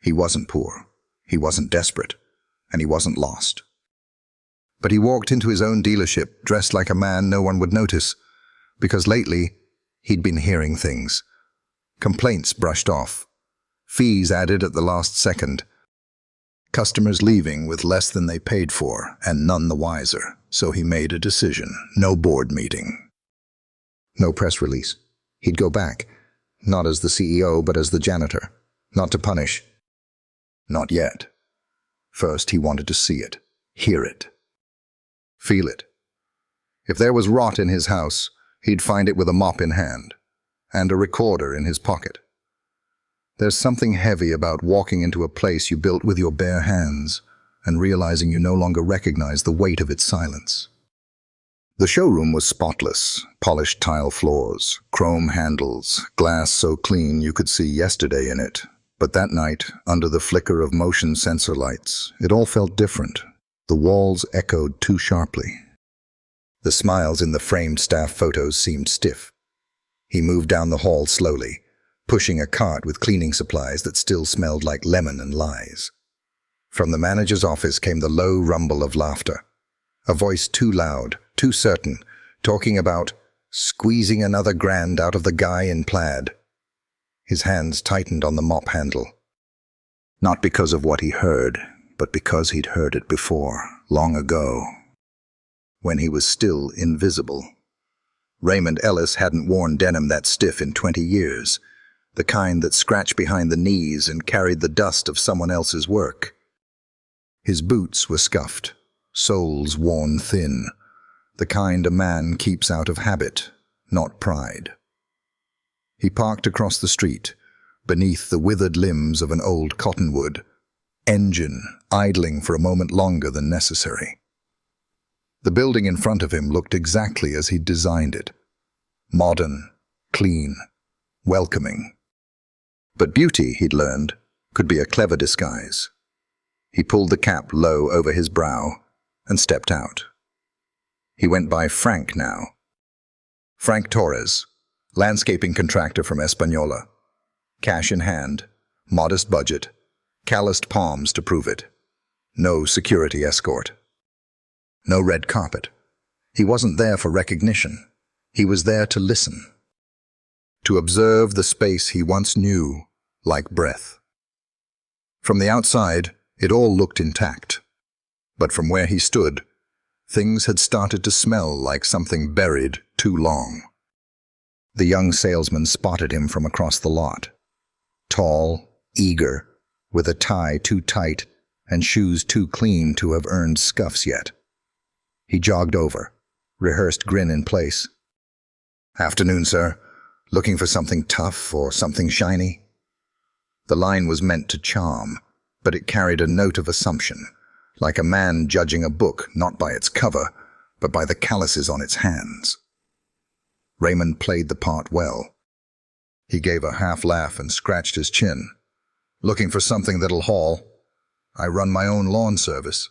He wasn't poor, he wasn't desperate, and he wasn't lost. But he walked into his own dealership dressed like a man no one would notice, because lately he'd been hearing things. Complaints brushed off, fees added at the last second, customers leaving with less than they paid for, and none the wiser. So he made a decision. No board meeting. No press release. He'd go back, not as the CEO, but as the janitor. Not to punish. Not yet. First, he wanted to see it, hear it, feel it. If there was rot in his house, he'd find it with a mop in hand, and a recorder in his pocket. There's something heavy about walking into a place you built with your bare hands and realizing you no longer recognize the weight of its silence. The showroom was spotless, polished tile floors, chrome handles, glass so clean you could see yesterday in it. But that night, under the flicker of motion sensor lights, it all felt different. The walls echoed too sharply. The smiles in the framed staff photos seemed stiff. He moved down the hall slowly, pushing a cart with cleaning supplies that still smelled like lemon and lies. From the manager's office came the low rumble of laughter, a voice too loud, too certain, talking about squeezing another grand out of the guy in plaid. His hands tightened on the mop handle. Not because of what he heard, but because he'd heard it before, long ago, when he was still invisible. Raymond Ellis hadn't worn denim that stiff in 20 years, the kind that scratched behind the knees and carried the dust of someone else's work. His boots were scuffed, soles worn thin, the kind a man keeps out of habit, not pride. He parked across the street, beneath the withered limbs of an old cottonwood, engine idling for a moment longer than necessary. The building in front of him looked exactly as he'd designed it. Modern, clean, welcoming. But beauty, he'd learned, could be a clever disguise. He pulled the cap low over his brow and stepped out. He went by Frank now. Frank Torres, landscaping contractor from Española. Cash in hand, modest budget, calloused palms to prove it. No security escort. No red carpet. He wasn't there for recognition. He was there to listen. To observe the space he once knew like breath. From the outside, it all looked intact. But from where he stood, things had started to smell like something buried too long. The young salesman spotted him from across the lot. Tall, eager, with a tie too tight and shoes too clean to have earned scuffs yet. He jogged over, rehearsed grin in place. "Afternoon, sir. Looking for something tough or something shiny?" The line was meant to charm, but it carried a note of assumption, like a man judging a book not by its cover, but by the calluses on its hands. Raymond played the part well. He gave a half laugh and scratched his chin. "Looking for something that'll haul. I run my own lawn service.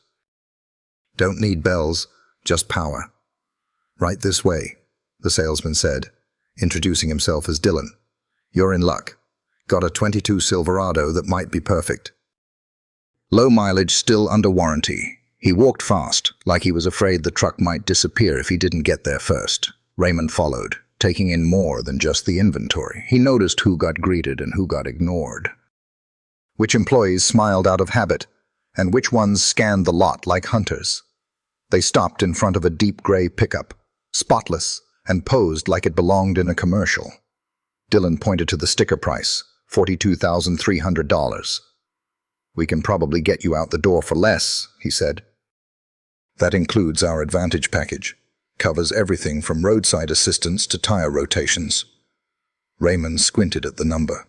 Don't need bells, just power." "Right this way," the salesman said, introducing himself as Dylan. "You're in luck. Got a 22 Silverado that might be perfect." Low mileage still under warranty. He walked fast, like he was afraid the truck might disappear if he didn't get there first. Raymond followed, taking in more than just the inventory. He noticed who got greeted and who got ignored. Which employees smiled out of habit, and which ones scanned the lot like hunters. They stopped in front of a deep gray pickup, spotless, and posed like it belonged in a commercial. Dylan pointed to the sticker price, $42,300. "We can probably get you out the door for less," he said. "That includes our Advantage package. Covers everything from roadside assistance to tire rotations." Raymond squinted at the number.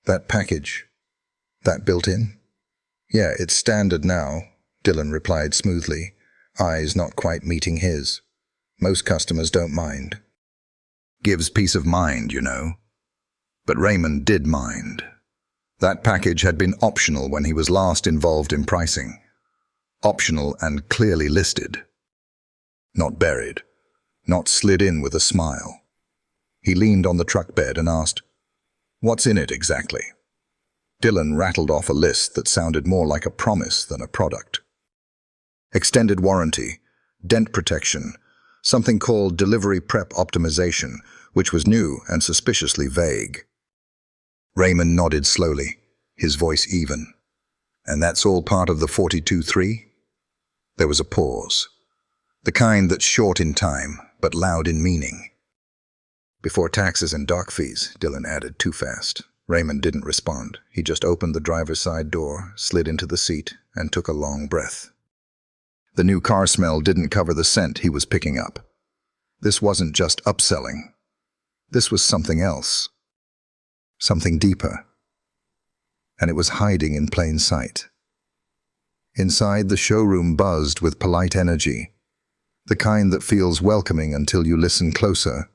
"That package? That built in?" "Yeah, it's standard now," Dylan replied smoothly, eyes not quite meeting his. "Most customers don't mind. Gives peace of mind, you know." But Raymond did mind. That package had been optional when he was last involved in pricing. Optional and clearly listed. Not buried. Not slid in with a smile. He leaned on the truck bed and asked, "What's in it exactly?" Dylan rattled off a list that sounded more like a promise than a product. Extended warranty, dent protection, something called delivery prep optimization, which was new and suspiciously vague. Raymond nodded slowly, his voice even. And that's all part of the 42.3? There was a pause. The kind that's short in time, but loud in meaning. Before taxes and dock fees, Dylan added too fast. Raymond didn't respond. He just opened the driver's side door, slid into the seat, and took a long breath. The new car smell didn't cover the scent he was picking up. This wasn't just upselling. This was something else. Something deeper. And it was hiding in plain sight. Inside, the showroom buzzed with polite energy, the kind that feels welcoming until you listen closer.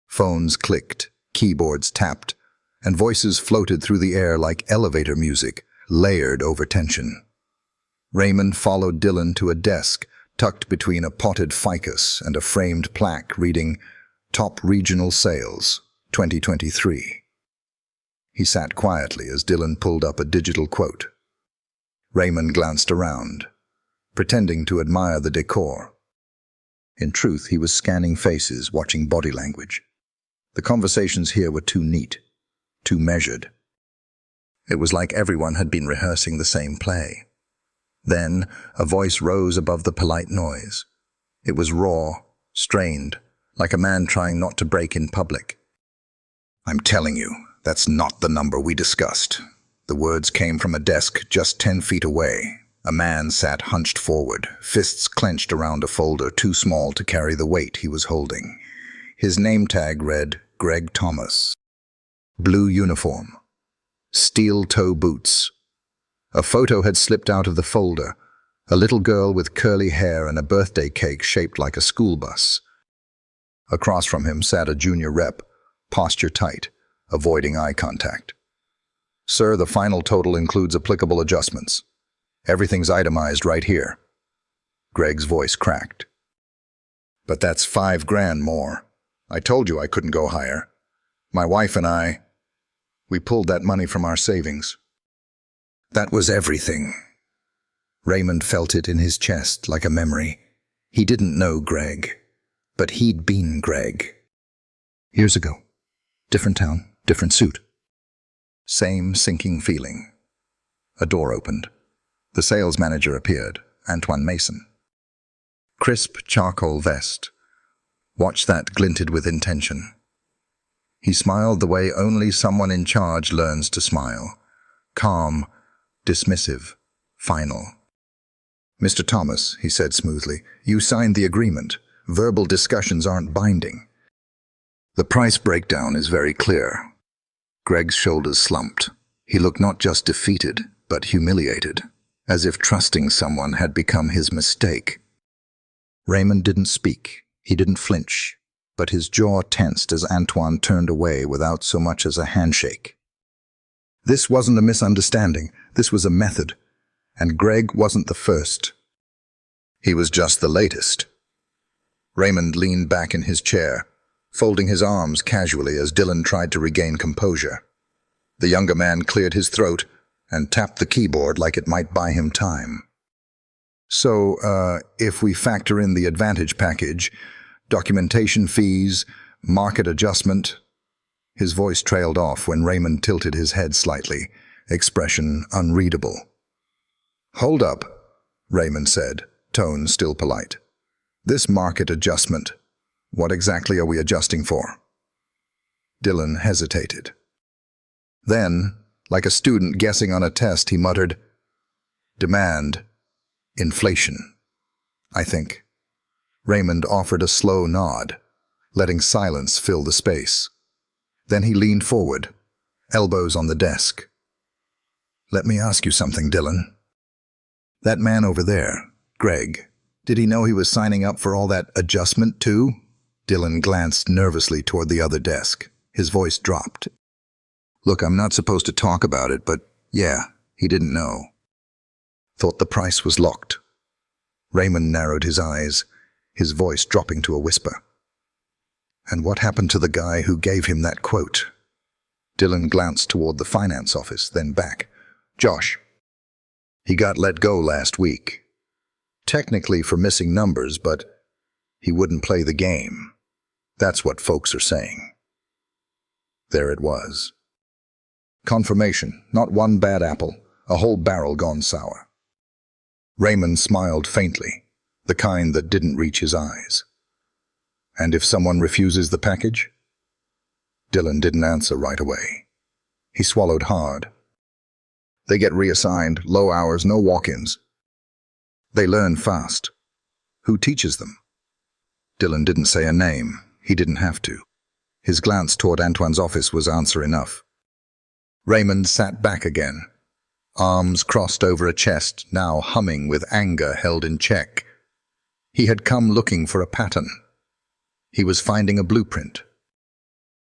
Phones clicked, keyboards tapped, and voices floated through the air like elevator music, layered over tension. Raymond followed Dylan to a desk tucked between a potted ficus and a framed plaque reading Top Regional Sales, 2023. He sat quietly as Dylan pulled up a digital quote. Raymond glanced around, pretending to admire the decor. In truth, he was scanning faces, watching body language. The conversations here were too neat, too measured. It was like everyone had been rehearsing the same play. Then, a voice rose above the polite noise. It was raw, strained, like a man trying not to break in public. "I'm telling you, that's not the number we discussed." The words came from a desk just 10 feet away. A man sat hunched forward, fists clenched around a folder too small to carry the weight he was holding. His name tag read Greg Thomas. Blue uniform. Steel-toe boots. A photo had slipped out of the folder. A little girl with curly hair and a birthday cake shaped like a school bus. Across from him sat a junior rep, posture tight, avoiding eye contact. "Sir, the final total includes applicable adjustments. Everything's itemized right here." Greg's voice cracked. "But that's $5,000 more. I told you I couldn't go higher. My wife and I, we pulled that money from our savings." That was everything. Raymond felt it in his chest like a memory. He didn't know Greg, but he'd been Greg. Years ago. Different town, different suit. Same sinking feeling. A door opened. The sales manager appeared, Antoine Mason. Crisp charcoal vest. Watch that glinted with intention. He smiled the way only someone in charge learns to smile. Calm, dismissive, final. "Mr. Thomas," he said smoothly, "you signed the agreement. Verbal discussions aren't binding." "The price breakdown is very clear." Greg's shoulders slumped. He looked not just defeated, but humiliated, as if trusting someone had become his mistake. Raymond didn't speak. He didn't flinch, but his jaw tensed as Antoine turned away without so much as a handshake. This wasn't a misunderstanding. This was a method, and Greg wasn't the first. He was just the latest. Raymond leaned back in his chair, folding his arms casually as Dylan tried to regain composure. The younger man cleared his throat and tapped the keyboard like it might buy him time. "So, if we factor in the advantage package, documentation fees, market adjustment..." His voice trailed off when Raymond tilted his head slightly, expression unreadable. "Hold up," Raymond said, tone still polite. "This market adjustment, what exactly are we adjusting for?" Dylan hesitated. Then, like a student guessing on a test, he muttered, "Demand. Inflation. I think." Raymond offered a slow nod, letting silence fill the space. Then he leaned forward, elbows on the desk. "Let me ask you something, Dylan. That man over there, Greg, did he know he was signing up for all that adjustment too?" Dylan glanced nervously toward the other desk. His voice dropped. "Look, I'm not supposed to talk about it, but yeah, he didn't know. Thought the price was locked." Raymond narrowed his eyes, his voice dropping to a whisper. "And what happened to the guy who gave him that quote?" Dylan glanced toward the finance office, then back. Josh. He got let go last week. Technically for missing numbers, but he wouldn't play the game. That's what folks are saying. There it was. Confirmation, not one bad apple, a whole barrel gone sour. Raymond smiled faintly, the kind that didn't reach his eyes. And if someone refuses the package? Dylan didn't answer right away. He swallowed hard. They get reassigned, low hours, no walk-ins. They learn fast. Who teaches them? Dylan didn't say a name. He didn't have to. His glance toward Antoine's office was answer enough. Raymond sat back again, arms crossed over a chest, now humming with anger held in check. He had come looking for a pattern. He was finding a blueprint.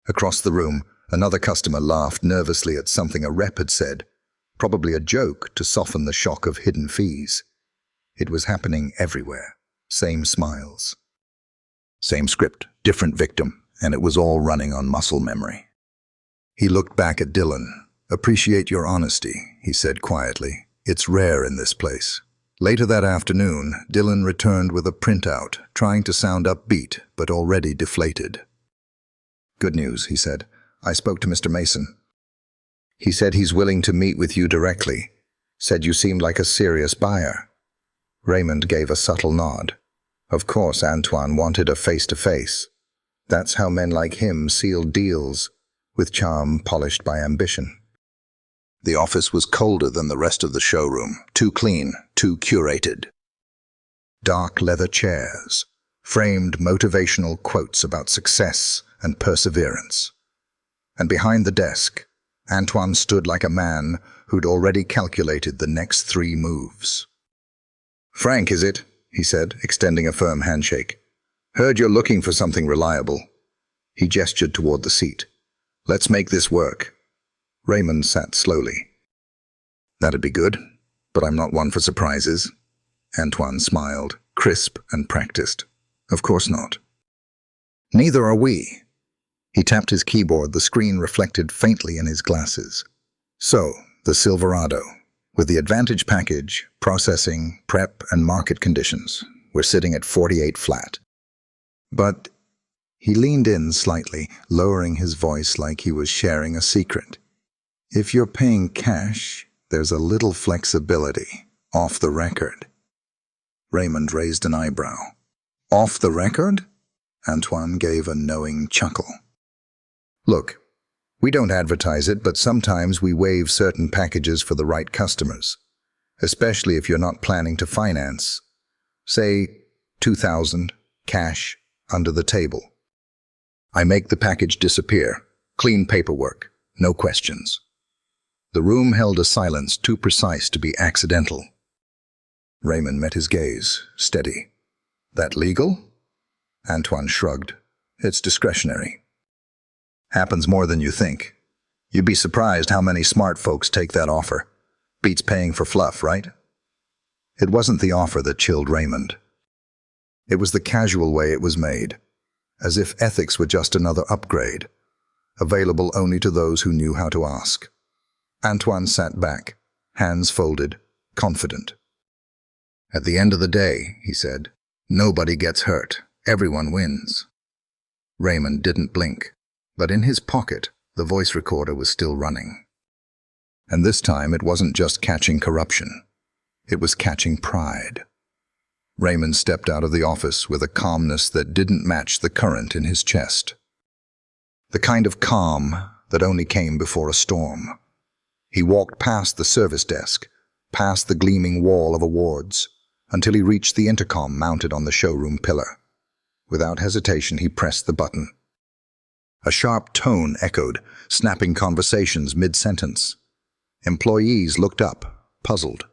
Across the room, another customer laughed nervously at something a rep had said, probably a joke to soften the shock of hidden fees. It was happening everywhere. Same smiles. Same script, different victim, and it was all running on muscle memory. He looked back at Dylan. "Appreciate your honesty," he said quietly. "It's rare in this place." Later that afternoon, Dylan returned with a printout, trying to sound upbeat, but already deflated. "Good news," he said. "I spoke to Mr. Mason. He said he's willing to meet with you directly. Said you seemed like a serious buyer." Raymond gave a subtle nod. Of course Antoine wanted a face-to-face. That's how men like him sealed deals, with charm polished by ambition. The office was colder than the rest of the showroom, too clean, too curated. Dark leather chairs, framed motivational quotes about success and perseverance. And behind the desk, Antoine stood like a man who'd already calculated the next 3 moves. "Frank, is it?" he said, extending a firm handshake. "Heard you're looking for something reliable." He gestured toward the seat. "Let's make this work." Raymond sat slowly. "That'd be good, but I'm not one for surprises." Antoine smiled, crisp and practiced. "Of course not." "Neither are we." He tapped his keyboard, the screen reflected faintly in his glasses. "So, the Silverado, with the Advantage package, processing, prep, and market conditions, we're sitting at 48 flat. But..." He leaned in slightly, lowering his voice like he was sharing a secret. "If you're paying cash, there's a little flexibility, off the record." Raymond raised an eyebrow. "Off the record?" Antoine gave a knowing chuckle. "Look, we don't advertise it, but sometimes we waive certain packages for the right customers, especially if you're not planning to finance. Say, $2,000, cash, under the table. I make the package disappear. Clean paperwork, no questions." The room held a silence too precise to be accidental. Raymond met his gaze, steady. "That legal?" Antoine shrugged. "It's discretionary." "Happens more than you think. You'd be surprised how many smart folks take that offer. Beats paying for fluff, right?" It wasn't the offer that chilled Raymond. It was the casual way it was made, as if ethics were just another upgrade, available only to those who knew how to ask. Antoine sat back, hands folded, confident. "At the end of the day," he said, "nobody gets hurt. Everyone wins." Raymond didn't blink, but in his pocket, the voice recorder was still running. And this time it wasn't just catching corruption. It was catching pride. Raymond stepped out of the office with a calmness that didn't match the current in his chest. The kind of calm that only came before a storm. He walked past the service desk, past the gleaming wall of awards, until he reached the intercom mounted on the showroom pillar. Without hesitation, he pressed the button. A sharp tone echoed, snapping conversations mid-sentence. Employees looked up, puzzled.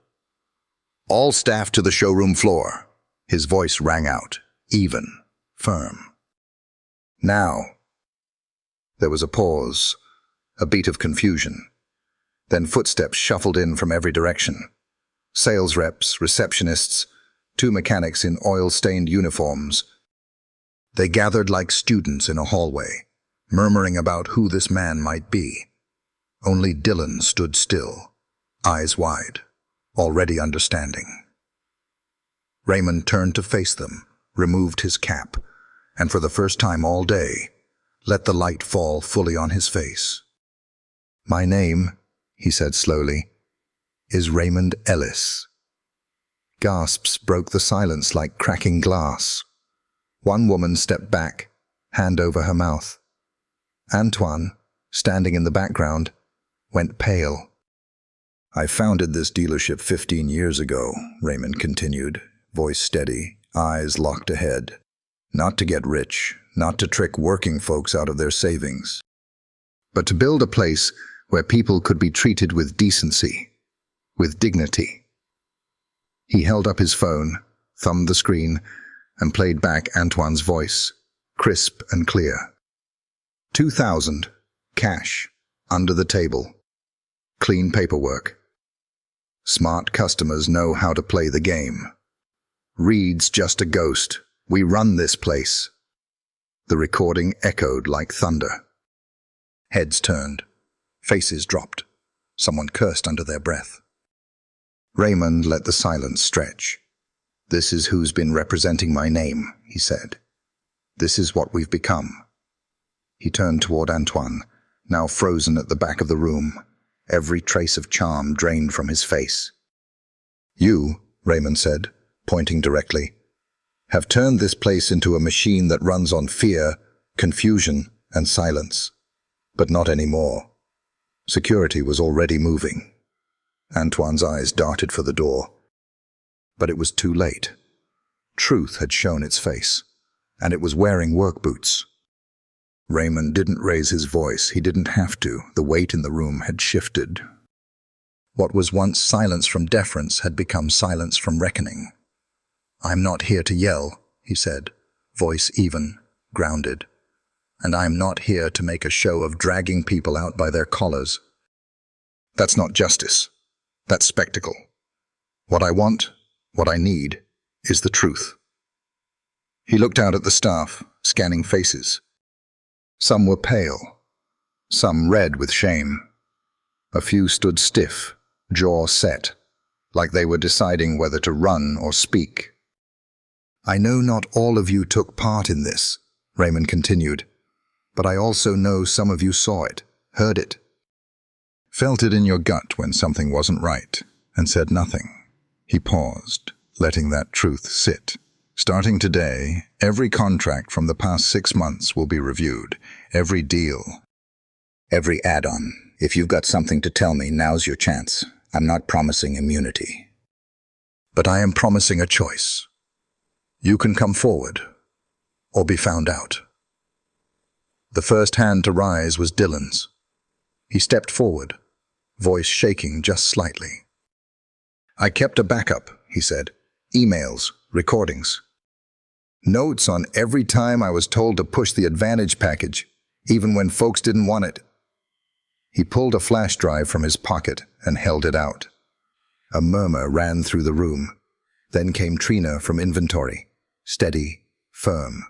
"All staff to the showroom floor." His voice rang out, even, firm. "Now." There was a pause, a beat of confusion. Then footsteps shuffled in from every direction. Sales reps, receptionists, 2 mechanics in oil-stained uniforms. They gathered like students in a hallway, murmuring about who this man might be. Only Dylan stood still, eyes wide, already understanding. Raymond turned to face them, removed his cap, and for the first time all day, let the light fall fully on his face. "My name," he said slowly, "is Raymond Ellis." Gasps broke the silence like cracking glass. One woman stepped back, hand over her mouth. Antoine, standing in the background, went pale. "I founded this dealership 15 years ago," Raymond continued, voice steady, eyes locked ahead. "Not to get rich, not to trick working folks out of their savings, but to build a place where people could be treated with decency, with dignity." He held up his phone, thumbed the screen, and played back Antoine's voice, crisp and clear. 2,000, cash, under the table. Clean paperwork. Smart customers know how to play the game. Reed's just a ghost. We run this place. The recording echoed like thunder. Heads turned. Faces dropped. Someone cursed under their breath. Raymond let the silence stretch. "This is who's been representing my name," he said. "This is what we've become." He turned toward Antoine, now frozen at the back of the room, every trace of charm drained from his face. "You," Raymond said, pointing directly, "have turned this place into a machine that runs on fear, confusion, and silence. But not anymore." Security was already moving. Antoine's eyes darted for the door. But it was too late. Truth had shown its face, and it was wearing work boots. Raymond didn't raise his voice. He didn't have to. The weight in the room had shifted. What was once silence from deference had become silence from reckoning. "I'm not here to yell," he said, voice even, grounded. "And I'm not here to make a show of dragging people out by their collars. That's not justice. That's spectacle. What I want, what I need, is the truth." He looked out at the staff, scanning faces. Some were pale, some red with shame. A few stood stiff, jaw set, like they were deciding whether to run or speak. "I know not all of you took part in this," Raymond continued, "but I also know some of you saw it, heard it, felt it in your gut when something wasn't right, and said nothing." He paused, letting that truth sit. "Starting today, every contract from the past 6 months will be reviewed. Every deal. Every add-on. If you've got something to tell me, now's your chance. I'm not promising immunity. But I am promising a choice. You can come forward, or be found out." The first hand to rise was Dylan's. He stepped forward, voice shaking just slightly. "I kept a backup," he said. "Emails, recordings. Notes on every time I was told to push the Advantage package, even when folks didn't want it." He pulled a flash drive from his pocket and held it out. A murmur ran through the room. Then came Trina from inventory, steady, firm.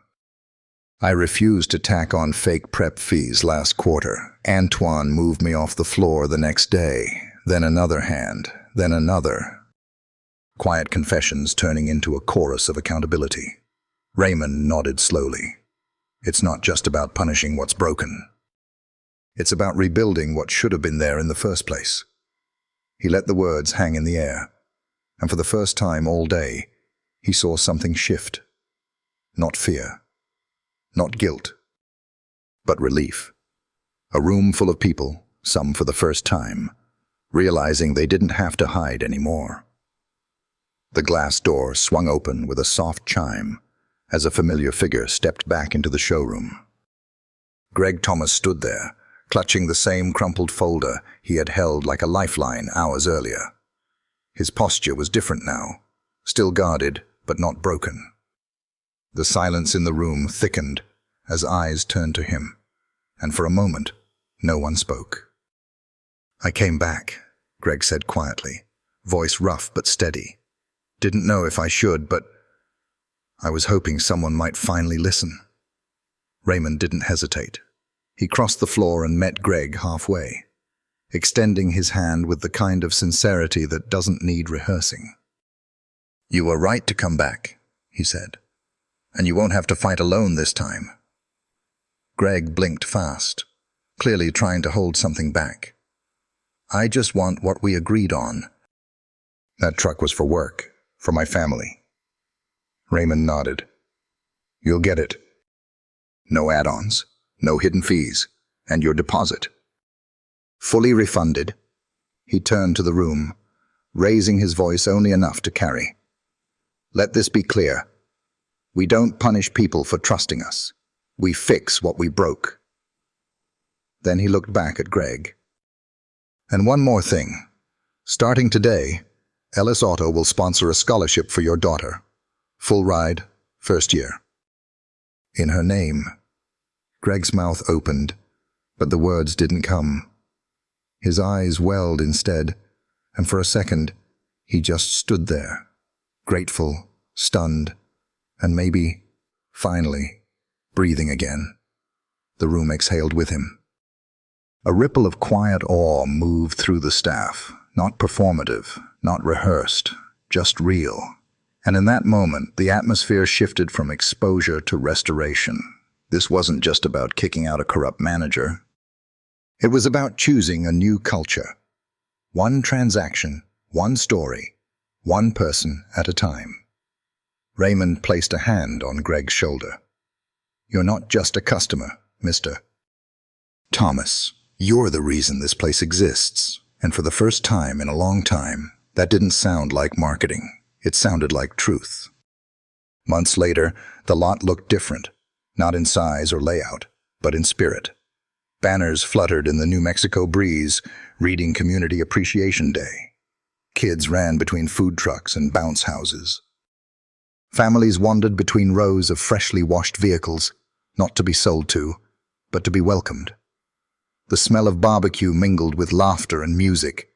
"I refused to tack on fake prep fees last quarter. Antoine moved me off the floor the next day. Then another hand, then another." Quiet confessions turning into a chorus of accountability. Raymond nodded slowly. "It's not just about punishing what's broken. It's about rebuilding what should have been there in the first place." He let the words hang in the air, and for the first time all day, he saw something shift. Not fear, not guilt, but relief. A room full of people, some for the first time, realizing they didn't have to hide anymore. The glass door swung open with a soft chime as a familiar figure stepped back into the showroom. Greg Thomas stood there, clutching the same crumpled folder he had held like a lifeline hours earlier. His posture was different now, still guarded but not broken. The silence in the room thickened as eyes turned to him, and for a moment, no one spoke. "I came back," Greg said quietly, voice rough but steady. "Didn't know if I should, but I was hoping someone might finally listen." Raymond didn't hesitate. He crossed the floor and met Greg halfway. extending his hand with the kind of sincerity that doesn't need rehearsing. "You were right to come back," he said, "and you won't have to fight alone this time." Greg blinked fast, clearly trying to hold something back. "I just want what we agreed on." "That truck was for work, for my family." Raymond nodded. "You'll get it. No add-ons, no hidden fees, and your deposit. Fully refunded." He turned to the room, raising his voice only enough to carry. "Let this be clear. We don't punish people for trusting us. We fix what we broke." Then he looked back at Greg. "And one more thing. Starting today, Ellis Auto will sponsor a scholarship for your daughter. Full ride, first year." In her name. Greg's mouth opened, but the words didn't come. His eyes welled instead, and for a second, he just stood there, grateful, stunned, and maybe, finally, breathing again. The room exhaled with him. A ripple of quiet awe moved through the staff, not performative, not rehearsed, just real. And in that moment, the atmosphere shifted from exposure to restoration. This wasn't just about kicking out a corrupt manager. It was about choosing a new culture. One transaction, one story, one person at a time. Raymond placed a hand on Greg's shoulder. "You're not just a customer, Mr. Thomas. You're the reason this place exists." And for the first time in a long time, that didn't sound like marketing. It sounded like truth. Months later, the lot looked different, not in size or layout, but in spirit. Banners fluttered in the New Mexico breeze, reading Community Appreciation Day. Kids ran between food trucks and bounce houses. Families wandered between rows of freshly washed vehicles, not to be sold to, but to be welcomed. The smell of barbecue mingled with laughter and music,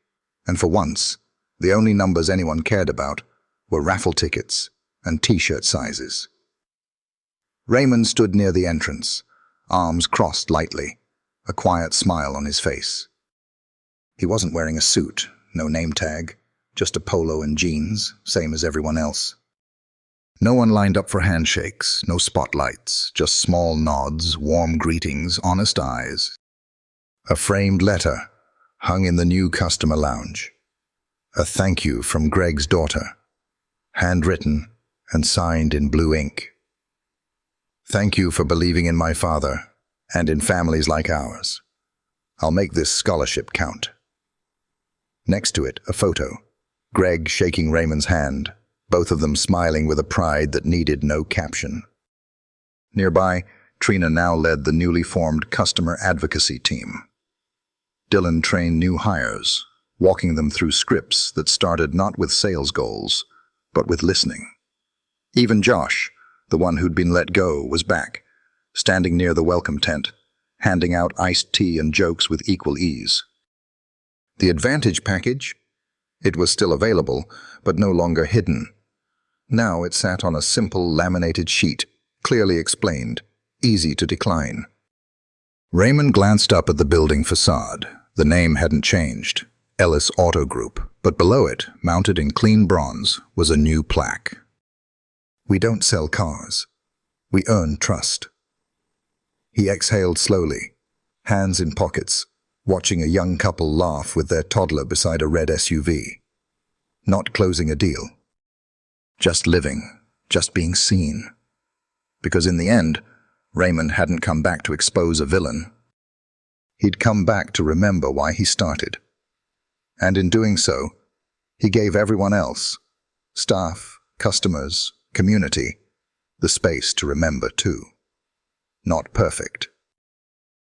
and for once, the only numbers anyone cared about were raffle tickets and t-shirt sizes. Raymond stood near the entrance, arms crossed lightly, a quiet smile on his face. He wasn't wearing a suit, no name tag, just a polo and jeans, same as everyone else. No one lined up for handshakes, no spotlights, just small nods, warm greetings, honest eyes. A framed letter hung in the new customer lounge. A thank you from Greg's daughter, handwritten and signed in blue ink. "Thank you for believing in my father and in families like ours. I'll make this scholarship count." Next to it, a photo. Greg shaking Raymond's hand, both of them smiling with a pride that needed no caption. Nearby, Trina now led the newly formed customer advocacy team. Dylan trained new hires, walking them through scripts that started not with sales goals, but with listening. Even Josh, the one who'd been let go, was back, standing near the welcome tent, handing out iced tea and jokes with equal ease. The Advantage package? It was still available, but no longer hidden. Now it sat on a simple laminated sheet, clearly explained, easy to decline. Raymond glanced up at the building facade. The name hadn't changed, Ellis Auto Group, but below it, mounted in clean bronze, was a new plaque. "We don't sell cars. We earn trust." He exhaled slowly, hands in pockets, watching a young couple laugh with their toddler beside a red SUV. Not closing a deal. Just living, just being seen. Because in the end, Raymond hadn't come back to expose a villain. He'd come back to remember why he started. And in doing so, he gave everyone else, staff, customers, community, the space to remember too. Not perfect.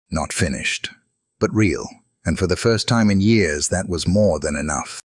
Not finished. But real. And for the first time in years, that was more than enough.